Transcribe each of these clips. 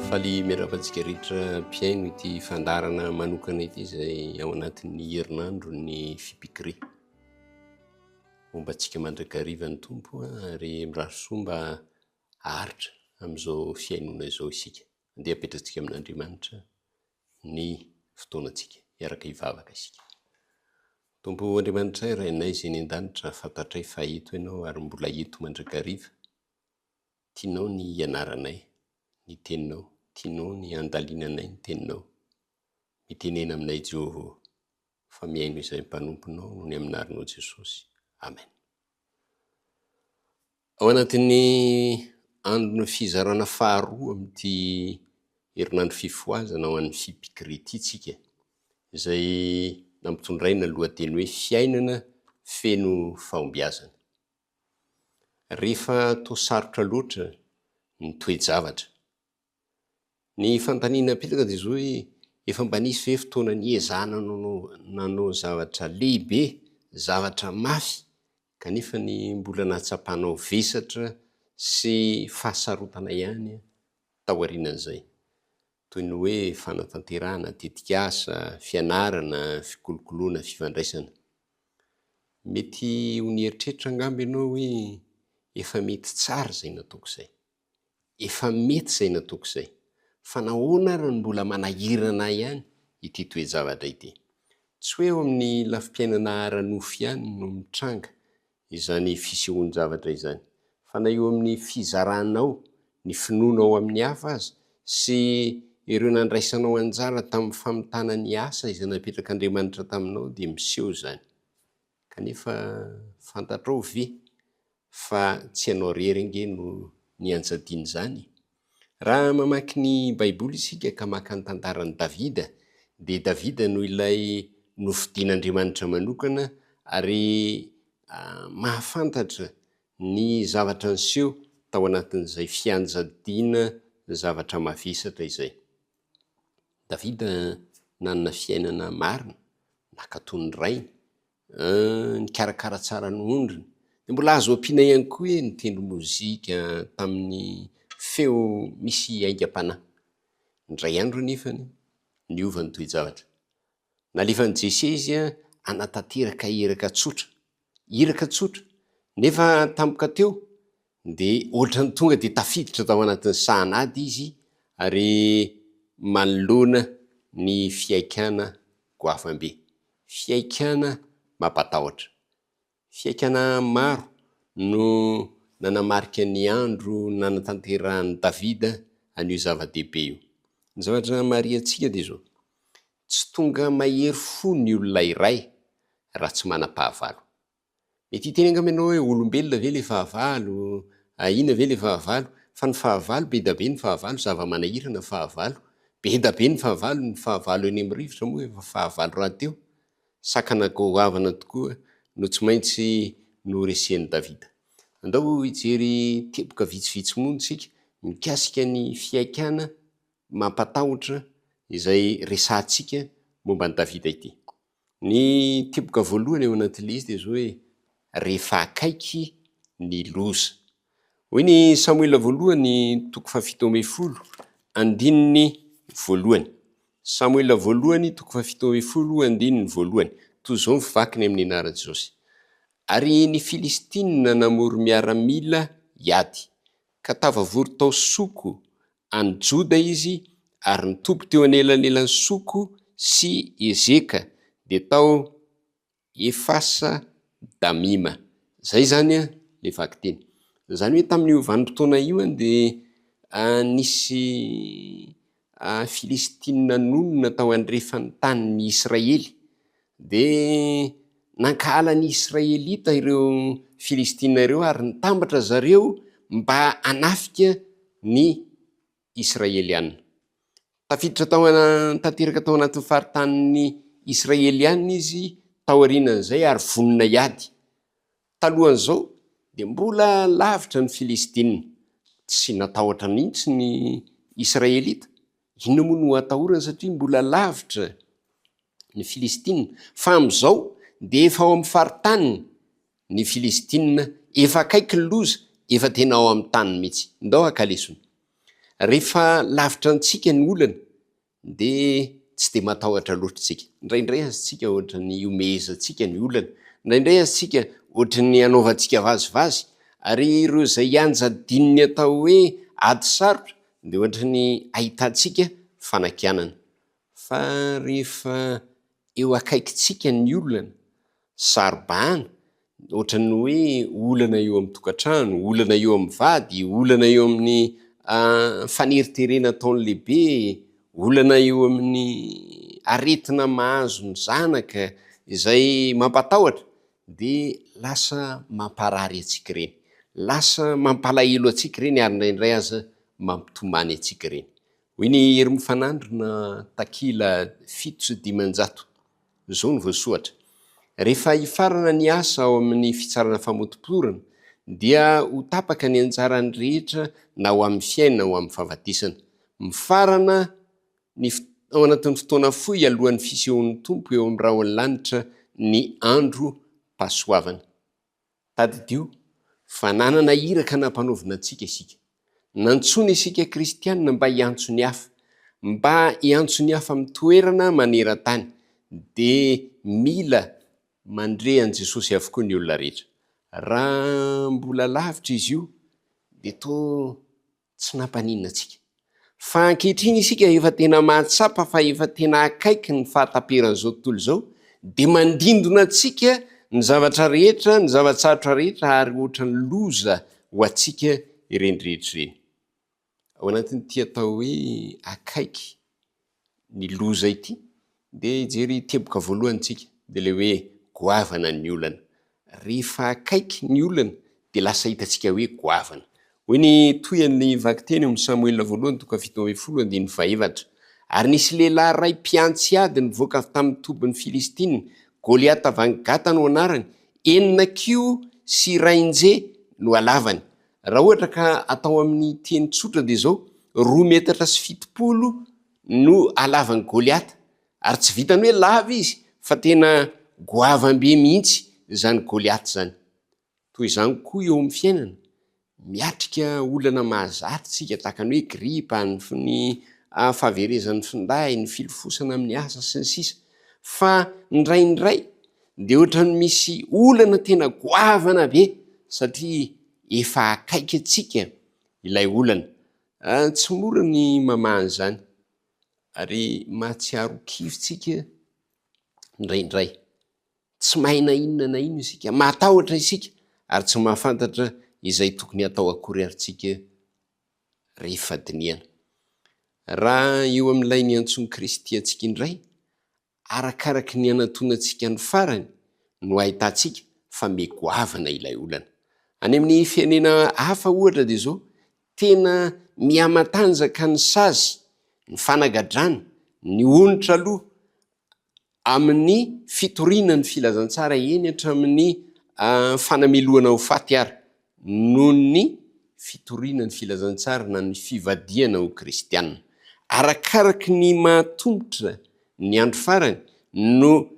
Faly miaravantsika rehetra mpiaino ity fandarana manokana ity izay ao anatin'ny herinandro ny fipikiria. Mombantsika mandrakariva ny tompo ary mirahasoa mba haritra amin'izao fiainona izao isika. Andeha apetratsika amin'Andriamanitra ny fotoanantsika, hiaraka hivavaka isika. Tompo Andriamanitra rainay izay ny an-danitra, fantatray fa hito ianao ary mbola hito mandrakariva. Tianao ny ianaranay, ny teninao, tianao ny andalinanay ny teninao. Mitenena aminay Jehovah fa miaino izay mpanomponao ny aminarinao Jesosy. Amen. Ao anatin'ny androna fizarana faharoa amin'ity herinandro fifoazana ao an'ny fipikiria ity tsika, izay nampitondraina lohateny hoe fiainana feno fahombiazana. Rehefa toa sarotra loatra ny toe-javatra. Ny fantaniana apetaka dia zao hoe efa mba nisy ve fotoana niezahana nanao zavatra lehibe, zavatra mafy, kanefa ny mbola natsapanao vesatra sy fahasarotana ihany tao aorianan'izay. Toy ny hoe fanatanterahana, tetikasa, fianarana, fikolokoloana, fifandraisana. Mety ho nieritreritra angamba ianao hoe efa mety tsara izay nataoko izay, efa mety izay nataoko izay, fa nahoana ary ny mbola manahirana ihany ity toe-javatra ity. Tsy hoe eo amin'ny lafim-piainana ara-nofo ihany no mitranga izany fisehoan-javatra izany, fa na eo amin'ny fizaranao, ny finoanao amin'ny hafa aza sy ireo nandraisanao anjara tamin'ny famitana ny asa izay napetrак'Andriamanitra taminao dia miseho izany. Kanefa fantatrao ve fa tsy ianao rery ange no nianjadiana izany? Raha mamaky ny Baiboly isika ka maka ny tantaran'i Davida, dia Davida no ilay nofidian'Andriamanitra manokana ary mahafantatra ny zavatra niseho tao anatin'izay fianjadiana zavatra mavesatra izay. Davida nanana fiainana marina, nakatoy ny rainy, nikarakara tsara ny ondriny, dia mbola azo ampiana ihany koa hoe nitendry mozika tamin'ny feo misy aingam-panahy. Indray andro nefany niova ny toe-javatra. Nalefan'i Jesse izy anatanteraka iraka tsotra, nefa tampoka teo dia ohatrany tonga dia tafiditra tao anatin'ny sahanady izy ary manoloana ny fiaikana goavambe, fiaikana mampatahotra. Fiaikana maro no nanamarika ny andro nanatanterahan'i Davida an'io zava-dehibe io. Ny zavatra mariantsika dia zao: tsy tonga mahery fo ny olona iray raha tsy manam-pahavalo. Mety hiteny angamba ianao hoe olombelona ve le fahavalo, aina ve le fahavalo? Fa ny fahavalo, be da be ny fahavalo, zava-manahirana fahavalo, be da be ny fahavalo eny amin'ny rivotra moa efa fahavalo rahateo. Sakana goavana tokoa no tsy maintsy noresen'i Davida. Andao hijery teboka vitsivitsy moa tsika mikasika ny fiaikana mampatahotra izay resantsika momba ny Davida ity. Ny teboka voalohany eo anatin'ilay izy dia zao hoe rehefa akaiky ny loza. Hoy ny Samuela voalohany toko 7:10, andininy voalohany. Samuela voalohany toko 7:10, andininy voalohany. Toy izao mivakiny amin'ny anaran'i Jesosy: ary ny Filistina namory miaramila hiady, ka tavavory tao soko any Joda izy, ary nitobo teo anelanelan'ny soko sy ezeka dia tao Efasa Damima. Zay zany le vaky teny. Zany hoe tamin'io vanim-potoana io dia nisy Filistina nonona tao andrefan'ny tanin'ny Israely, dia nankala ny Israelita ireo Filistina ireo ary nitambatra zareo mba hanafika ny Israeliana. Tafiditra tanteraka tao anatin'ny faritanin'ny Israeliana izy tao aorianan'izay ary vonona hiady. Talohan'izao dia mbola lavitra ny Filistina, tsy natahotra mihitsy ny Israelita. Inona moa no atahorana satria mbola lavitra ny Filistina, fa amin'izao dia efa ao amin'ny faritany ny Filistina, efa akaiky ny loza, efa tena ao amin'ny tany mihitsy. Ndao akalesona. Rehefa lavitra antsika ny olana dia tsy dia matahotra loatra tsika. Indraindray azy tsika ohatra ny omezantsika ny olana, indraindray azy tsika ohatra ny anaovantsika vazivazy, ary ireo izay ianja-dininy atao hoe ady sarotra dia ohatra ny ahitantsika fanakianana. Fa rehefa eo akaikitsika ny olana, saribahana, ohatra ny hoe olana eo amin'ny tokantrano, olana eo amin'ny vady, olana eo amin'ny faneriterena ataon'ny lehibe, olana eo amin'ny aretina mahazo ny zanaka izay mampatahotra, dia lasa mamparary atsika ireny, lasa mampalahelo atsika ireny, ary indraindray aza mampitomany atsika ireny. Hoy ny Hery Mifanandro na takila 7:500 izao no voasoratra: rehefa hifarana ny asa ao amin'ny fitsarana famotim-porona, dia ho tapaka ny anjarany rehetra na ho amin'ny fiainana ho amin'ny fahafatesana. Mifarana ao anatin'ny fotoana fohy alohan'ny fisehon'ny tompo eo amin'ny rahona lanitra ny andro pasoavana. Tadidio, fa nanana iraka nampanaovina antsika isika. Nantsony isika kristianina mba hiantso ny hafa, mba hiantso ny hafa amin'ny toerana maneran-tany, dia mila mandre an' Jesosy avokoa ny olona rehetra. Raha mbola lavitra izy io, dia toa tsy nampaninona antsika. Fa ankehitriny isika efa tena mahatsapa, fa efa tena akaiky ny fahataperan'izao tontolo izao, dia mandindona antsika ny zavatra rehetra, ny zavatsarotra rehetra, ary ohatra ny loza ho antsika ireny rehetra ireny. Ao anatin'ity atao hoe akaiky ny loza ity, dia jery teboka voalohany tsika, dia le hoe goavana ny olana. Rehefa akaiky ny olana dia lasa hitantsika hoe goavana. Hoy ny toyan'ny vaky teny amin'ny Samuel voalohany 17:17: ary nisy lehilahy ray mpiantsy ady nivoaka avy tamin'ny tobin'ny Filistina, Goliata Vangata no anarany, 9 kiho sy rain-je no alavany. Raha ohatra ka atao amin'ny teny tsotra dia izao: 2 metatra sy 70 no alavan'ny Goliata, ary tsy vitany hoe lava izy, fa tena goavam-be mihitsy zany Goliata zany. Toy izany koa eo amin'ny fiainana, miatrika olana mahazatra tsika, tahaka ny hoe gripa, ny fahaverezan'ny finday, ny filofosana amin'ny asa sy ny sisa. Fa indraindray dia ohatra ny misy olana tena goavana be, satria efa akaiky atsika ilay olana. Tsy mora ny mamahany zany, ary mahatsiaro kivitsika indraindray. Tsy mahay na inona na inona isika, matahotra isika, ary tsy mahafantatra izay tokony atao akory aritsika rehefa dinihana. Raha eo amin'ilay ny antsony Kristy antsika indray, arakaraky ny anatona antsika ny farany, no ahitantsika fa megoavana ilay olana. Any amin'ny fiainana hafa ohatra dia izao, tena miamatanjaka ny sazy, ny fanagadrana, ny onitra aloha amin'ny fitoriana ny filazantsara eny hatramin'ny fanameloana ho faty ary, noho ny fitoriana ny filazantsara na ny fivadiana ho kristianina. Arakaraky ny mahatombotra ny andro farany no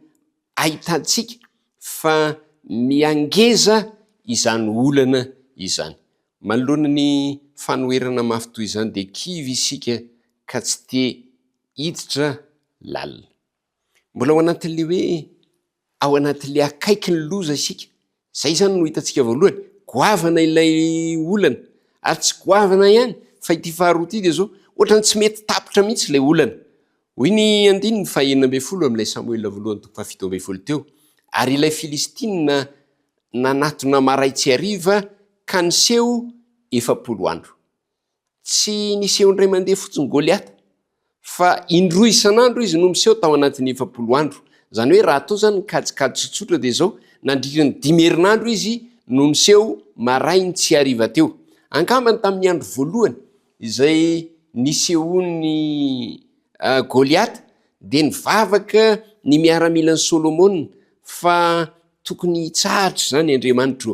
ahitantsika fa miangeza izany olana izany. Manoloana ny fanoherana mafy toy izany dia kivy isika ka tsy te hiditra lalina. Mbola ao anatin'le hoe ao anatin'le akaiky ny loza isika, izay zany no hitantsika voalohany, goavana ilay olana, ary tsy goavana ihany, fa ity faharoa ity dia zao, ohatrany tsy mety tapitra mihitsy ilay olana. Hoy ny 2:9 amin'ilay Samuel voalohany 7:20 teo: ary ilay Filistina nanatona maraitsy hariva ka niseho 40 andro. Tsy niseho indray mandeha fotsiny Goliata, fa indroa isan'andro izy no miseho tao anatin'ny 40 andro. Zany hoe raha atao zany ny kajikajy tsotsotra dia izao, nandritra ny 5 herinandro izy no miseho marainy tsy hariva teo. Angambany tamin'ny andro voalohany izay nisehony Goliata, dia nivavaka ny miaramilan'ny Solomonina fa tokony hitsahatra zany Andriamanitra.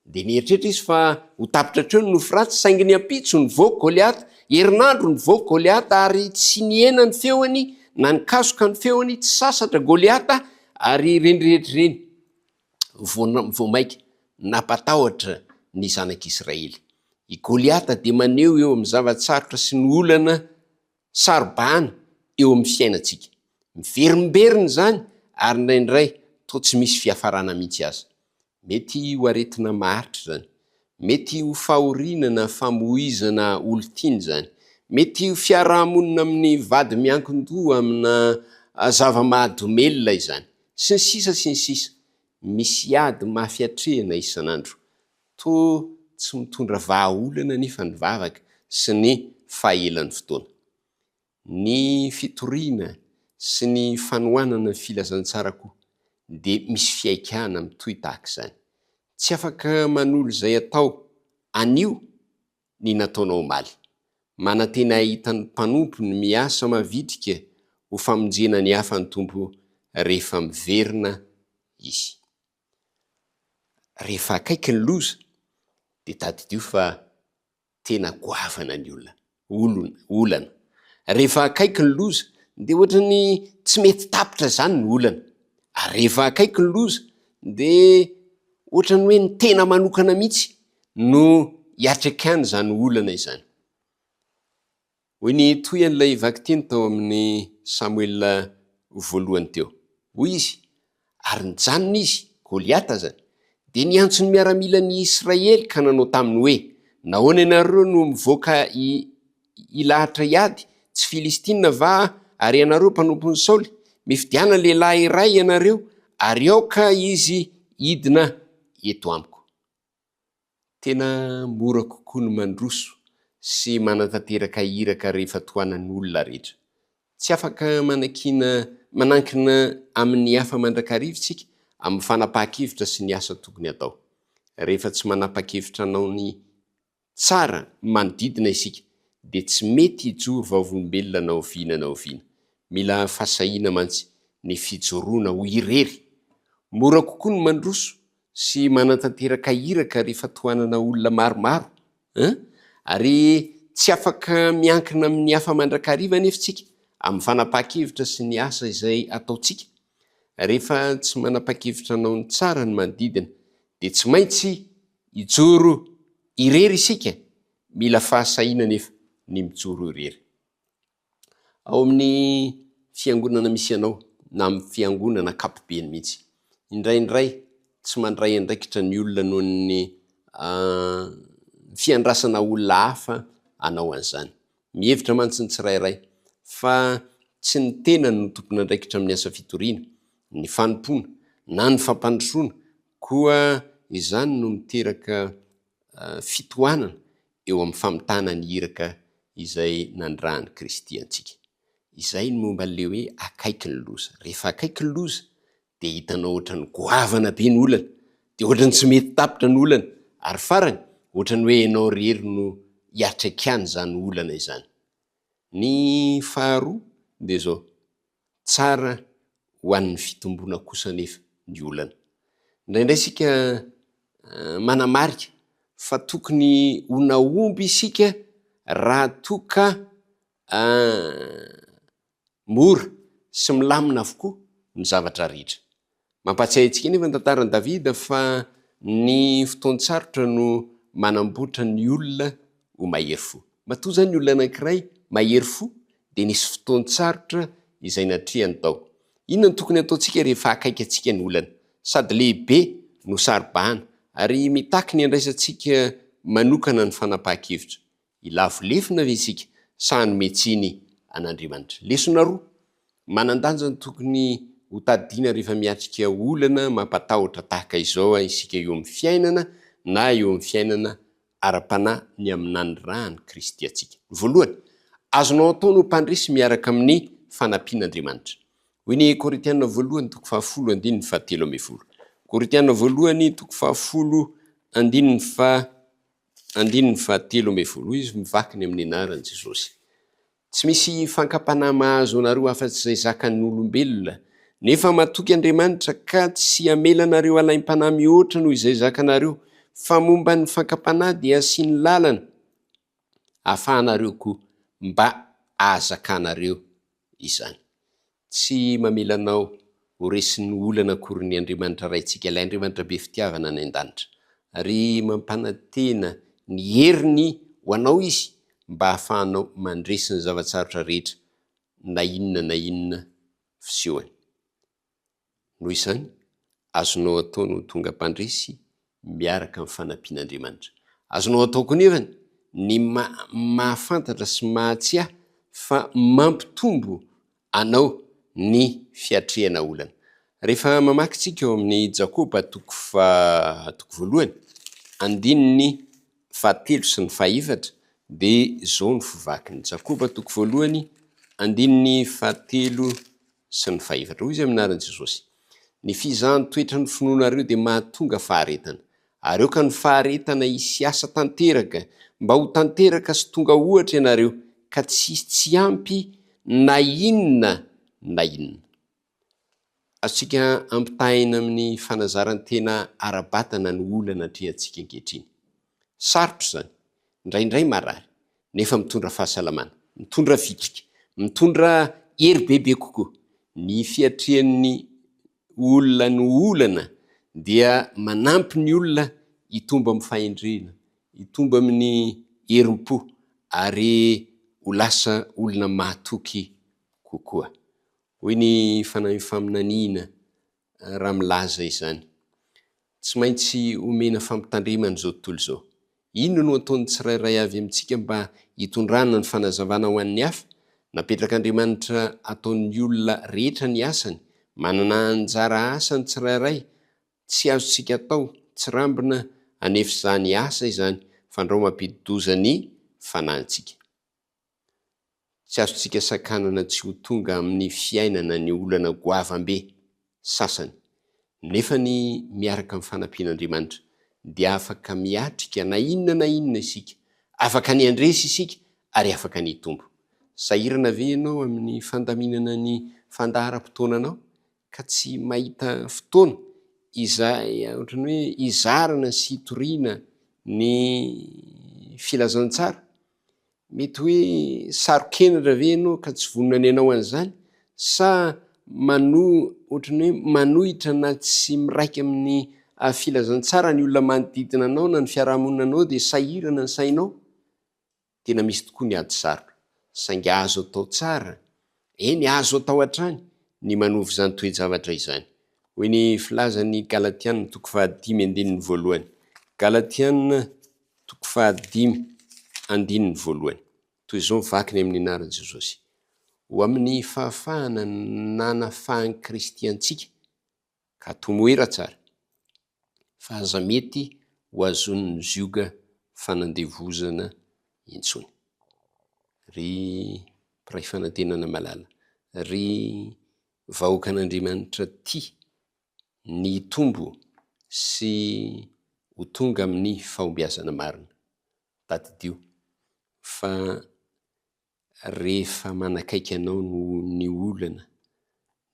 Dia nieritreritra izy fa ho tapitra hatreo no nofiratsy, saingy ny ampitso nivoaka Goliata, herinandro nivoaka Goliata, ary tsy niena ny feony na nikasoka ny feony, tsy sasatra Goliata, ary ireny rehetra ireny voamaika nampatahotra ny zanak'Israely. I Goliata dia maneho eo amin'ny zavatsarotra sy ny olana sarobahana eo amin'ny fiainantsika. Miverimberina zany ary indraindray toa tsy misy fiafarana mihitsy aza. Mety ho aretina maharitra zany, mety ho fahorinana famoizana olo-tiany zany, mety ho fiarahamonina amin'ny vady miankin-doha amina zava-mahadomelona izany, sy ny sisa sy ny sisa. Misy ady mafiatrehana isan'andro, toa tsy mitondra vahaolana nefa ny vavaka sy ny fahelan'ny fotoana. Ny fitoriana sy ny fanohanana ny filazantsara koa dia misy fiaikana mitohy tahaka izany. Tsy afaka manolo izay atao anio ny nataonao omaly. Manantena hitan'ny mpanompo ny miasa mavitrika ho famonjena ny hafa ny tompo rehefa miverina izy. Rehefa akaiky ny loza dia tadidio fa tena goavana ny olana. Rehefa akaiky ny loza dia ohatrany tsy mety tapitra zany ny olana. Ary rehefa akaiky ny loza dia ohatrany hoe ny tena manokana mihitsy no hiatrikany zany olana izany. Hoy ny toy an'ilay vaky teny tao amin'ny Samuel voalohany teo. Hoy izy, ary nijanona izy, Goliata zany, dia niantso ny miaramila ny Israely ka nanao taminy hoe, nahoana ianareo no mivoaka ilahatra hiady, tsy Filistina va ary ianareo mpanompon'ny Saoly? Mifidiana lehilahy iray ianareo ary aoka izy hidina eto amiko. Tena mora kokoa ny mandroso sy manatanteraka iraka rehefa tohanan'ny olona rehetra. Tsy afaka manankina amin'ny hafa mandrakarivo tsika amin'ny fanapahan-kevitra sy ny asa tokony atao. Rehefa tsy manapa-kevitra anao ny tsara manodidina isika dia tsy mety hijoro vavolombelona na oviana na oviana. Mila fasahiana mantsy ny fijoroana ho irery. Mora kokoa ny mandroso sy manatanteraka iraka rehefa tohanana olona maromaro. Ary tsy afaka miankina amin'ny hafa mandrakariva nefa tsika amin'ny fanapahan-kevitra sy ny asa izay ataotsika. Rehefa tsy manapa-kevitra anao ny tsara ny manodidina dia tsy maintsy hijoro irery isika. Mila fahasahiana nefa ny mijoro irery. Ao amin'ny fiangonana misy anao na amin'ny fiangonana ankapobeny mihitsy, indraindray tsy mandray andraikitra ny olona noho ny fiandrasana olona hafa anao an'izany. Mihevitra mantsy ny tsirairay fa tsy ny tena no tompona andraikitra amin'ny asa fitoriana, ny fanompoana na ny fampandrosoana, koa izany no miteraka fitohanana eo amin'ny famitana ny iraka izay nandrahan'i Kristy antsika. Izay ny momba an'ilay hoe akaiky ny loza. Rehefa akaiky ny loza dia hitanao ohatran'ny goavana be ny olana, dia ohatran'ny tsy mety tapitra ny olana, ary farany ohatran'ny hoe ianao rery no hiatraikany zany olana izany. Ny faharoa dia zao, tsara ho an'ny fitombona kosa nefa ny olana. Indraindray isika manamarika fa tokony ho naomby isika raha toka mora sy milamina avokoa ny zavatra rehetra. Mampatsiahy antsika nefa ny tantaran'i Davida fa ny fotoan-tsarotra no manamboatra ny olona ho mahery fo. Matoa zany ny olona anankiray mahery fo dia nisy fotoan-tsarotra izay natrehany tao. Inona no tokony ataontsika rehefa akaiky antsika ny olana? Sady lehibe no sarobahana ary mitaky ny andraisantsika manokana ny fanapahan-kevitra. Ilavolefina ve isika sa nometsiny an'Andriamanitra? Lesona roa manan-danja ny tokony ho tadiana rehefa miatrika olana mampatahotra tahaka izao isika eo amin'ny fiainana na eo amin'ny fiainana ara-panahy ny amin'ny nanirahany Kristy antsika. Voalohany, azonao atao no mpandresy miaraka amin'ny fanampian'Andriamanitra. Hoy ny Korintiana voalohany toko 10:17. Korintiana voalohany toko 10:17. Hoy izy mivakiny amin'ny anaran'i Jesosy. Tsy misy fankapanahy mahazo anareo afa-tsy izay zakan'ny olombelona, nefa matoky Andriamanitra ka tsy amelanareo alaim-panahy mihoatra noho izay zakanareo, fa momba ny fankapanahy dia asiany lalana ahafahanareo koa mba ahazakanareo izany. Tsy mamelanao ho resin'ny olana akory ny Andriamanitra raintsika, ilay Andriamanitra be fitiavana any an-danitra, ary mampanantena ny heriny ho anao izy mba hahafahanao mandresy ny zavatsarotra rehetra na inona fisehoany. Noho izany azonao atao no tonga mpandresy miaraka amin'ny fanampian'Andriamanitra. Azonao atao koa nefany ny mahafantatra sy mahatsiahy fa mampitombo anao ny fiatrehana olana. Rehefa mamaky tsika eo amin'ny Jakoba 1:7, andininy 7 sy ny 8 dia zao ny fivakiny. Jakoba 1:7, andininy 7 sy ny 8. Hoy izy amin'ny anaran'i Jesosy: ny fizahan'ny toetra ny finoanareo dia mahatonga faharetana, ary eo ka ny faharetana hisy asa tanteraka, mba ho tanteraka sy tonga ohatra ianareo, ka tsy ampy na inona na inona. Azontsika ampitahaina amin'ny fanazaran'ny tena ara-batana ny olana atrehantsika ankehitriny. Sarotra zany, indraindray marary, nefa mitondra fahasalamana, mitondra vitrika, mitondra hery bebe kokoa. Ny fiatrehan'ny olona ny olana dia manampy ny olona hitomba amin'ny fahendrena, hitomba amin'ny herim-po, ary ho lasa olona mahatoky kokoa. Hoy ny fanahy faminaniana raha milaza izany: tsy maintsy omena fampitandremana zao tontolo zao. Inona no ataon'ny tsirairay avy amintsika mba hitondrana ny fanazavana ho an'ny hafa? Napetrak'Andriamanitra ataon'ny olona rehetra ny asany, manana anjara asany tsirairay. Tsy azontsika atao tsirambina anefa izany asa izany, fandrao mampidi-doza ny fanantsika. Tsy azontsika sakanana tsy ho tonga amin'ny fiainana ny olana goavam-be sasany, nefa ny miaraka amin'ny fanampian'Andriamanitra dia afaka miatrika na inona isika, afaka ny andresy isika, ary afaka ny tombo. Sahirana ve ianao amin'ny fandaminana ny fandaharam-potoananao ka tsy mahita fotoana izay ohatrany hoe izarana sy hitoriana ny filazantsara? Mety hoe sarokenatra ve ianao ka tsy vonona ny anao an'izany? Sa ohatrany hoe manohitra na tsy miraika amin'ny filazantsara ny olona manodidina anao na ny fiarahamonina anao dia sahirana ny sainao? Tena misy tokoa ny ady sarotra, saingy azo atao tsara, eny azo atao hatrany ny manovy izany toe-javatra izany. Hoy ny filazan'ny Galatiana 5:1. Galatiana 5:1. Toy izao mivakiny amin'ny anaran'i Jesosy: ho amin'ny fahafahana nanafahan'i Kristy antsika, ka tomoera tsara, fa aza mety ho azon'ny zioga fanandevozana intsony. Ry mpiray fanantenana malala, ry vahoakan'Andriamanitra tia ny tombo sy ho tonga amin'ny fahombiazana marina. Tadidio fa rehefa manakaiky anao ny olana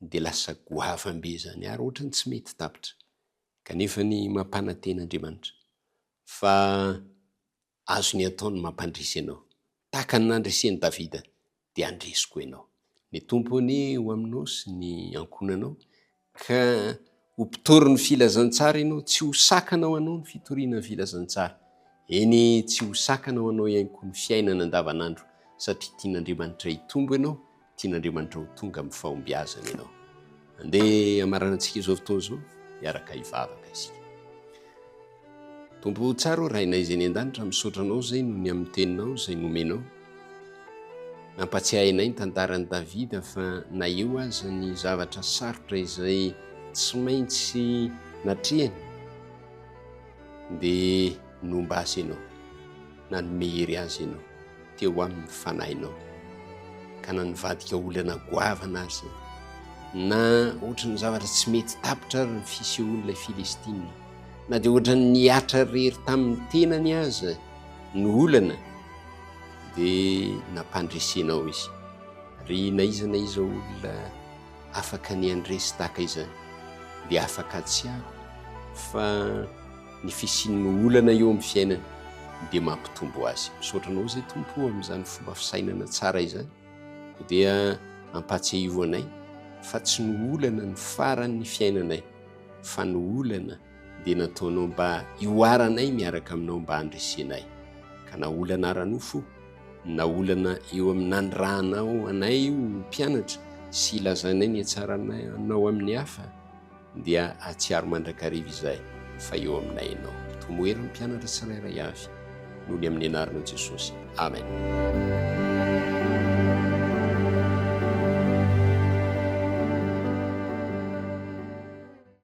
dia lasa goavam-be zany, ary ohatrany tsy mety tapitra. Kanefa ny mampananten'Andriamanitra fa azo ny ataony mampandresy anao, tahaka ny nandresen'i Davida dia andresiko ianao. Ny tompony ho aminao sy ny ankonanao, ka ho mpitory ny filazantsara ianao, tsy ho sakanao anao ny fitoriana ny filazantsara. Eny tsy ho sakanao anao ihany koa ny fiainana andavanandro, satria tian'Andriamanitra hitombo ianao, tian'Andriamanitra ho tonga amin'ny fahombiazana ianao. Andeha amaranantsika izao fotoana izao, miaraka hivavaka isika. Tompo tsara o rahainay izay ny an-danitra, misaotra anao zay no ny amin'ny teninao izay nomenao. Nampatsiahy anay ny tantaran'i Davida, fa na eo aza ny zavatra sarotra izay tsy maintsy natrehany, dia nomba azy ianao, nanome hery azy ianao, teo amin'ny fanahinao, ka na nivadika olana goavana azy, na ohatrany zavatra tsy mety tapitra ary ny fisehoan'ilay Filistina, na dia ohatrany niatra rery tamin'ny tenany aza ny olana, dia nampandresenao izy. Ry na iza olona afaka ny andresy tahaka izany, dia afaka atsiaro fa ny fisian'ny olana eo amin'ny fiainana dia mampitombo azy. Misaotranao izay tompo amin'izany fomba fisainana tsara izany, dia ampatsiahivo anay fa tsy ny olana ny faran'ny fiainanay, fa ny olana dia nataonao mba hioaranay miaraka aminao, mba handresenay. ka na olana ranofo na olana eo amin'ny nandranao anay io mpianatra sy ilazanay ny atsaranao amin'ny hafa dia atsiaro mandrakariva izay fa eo aminay ianao. Tomoeriny mpianatra tsirairay avy noho ny amin'ny anaran'i Jesosy. Amen.